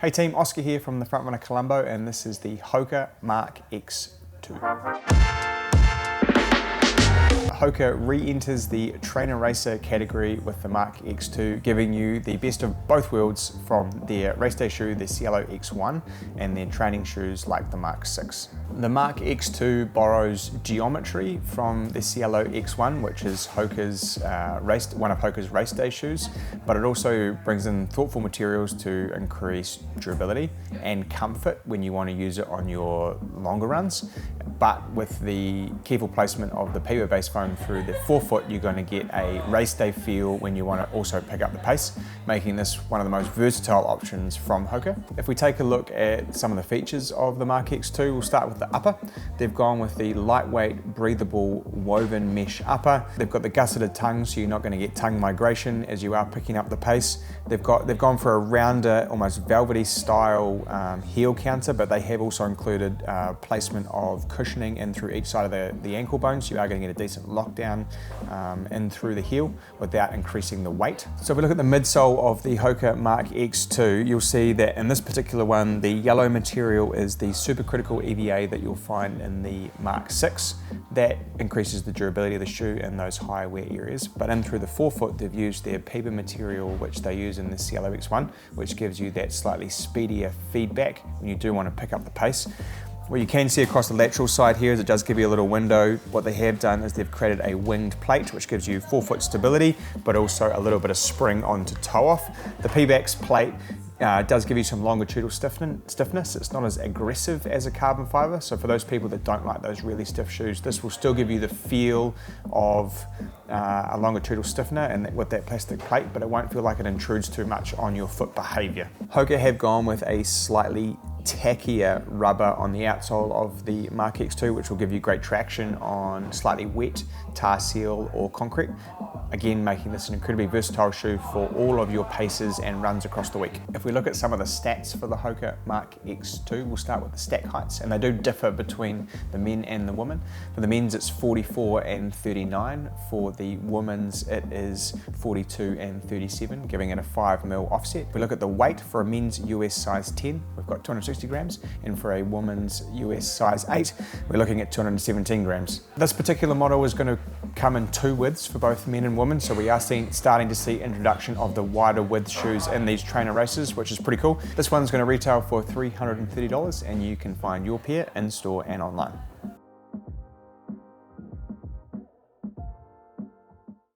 Hey team, Oscar here from the Frontrunner Colombo, and this is the Hoka Mach X2. Hoka re-enters the trainer racer category with the Mach X2, giving you the best of both worlds from their race day shoe, the Cielo X1, and their training shoes like the Mach X. The Mach X2 borrows geometry from the Cielo X1, which is one of Hoka's race day shoes, but it also brings in thoughtful materials to increase durability and comfort when you want to use it on your longer runs. But with the careful placement of the PEBA-based foam through the forefoot, you're going to get a race day feel when you want to also pick up the pace, making this one of the most versatile options from Hoka. If we take a look at some of the features of the Mach X2, we'll start with the upper. They've gone with the lightweight, breathable, woven mesh upper. They've got the gusseted tongue, so you're not going to get tongue migration as you are picking up the pace. They've gone for a rounder, almost velvety style heel counter, but they have also included placement of cushioning in through each side of the ankle bone, so you are going to get a decent lockdown in through the heel without increasing the weight. So if we look at the midsole of the Hoka Mach X2, you'll see that in this particular one, the yellow material is the supercritical EVA that you'll find in the Mach X. That increases the durability of the shoe in those high wear areas. But in through the forefoot, they've used their PEBA material, which they use in the Cielo X1, which gives you that slightly speedier feedback when you do want to pick up the pace. What you can see across the lateral side here is it does give you a little window. What they have done is they've created a winged plate, which gives you forefoot stability, but also a little bit of spring onto toe off. The Pebax plate does give you some longitudinal stiffness. It's not as aggressive as a carbon fiber, so for those people that don't like those really stiff shoes, this will still give you the feel of a longitudinal stiffener and with that plastic plate, but it won't feel like it intrudes too much on your foot behavior. Hoka have gone with a slightly tackier rubber on the outsole of the Mach X2, which will give you great traction on slightly wet tar seal or concrete. Again, making this an incredibly versatile shoe for all of your paces and runs across the week. If we look at some of the stats for the Hoka Mach X2, we'll start with the stack heights, and they do differ between the men and the women. For the men's, it's 44 and 39. For the women's, it is 42 and 37, giving it a 5mm offset. If we look at the weight for a men's US size 10, we've got 260 grams, and for a woman's US size 8, we're looking at 217 grams. This particular model is going to come in two widths for both men and women, so we are starting to see introduction of the wider width shoes in these trainer races, which is pretty cool. This one's going to retail for $330, and you can find your pair in store and online.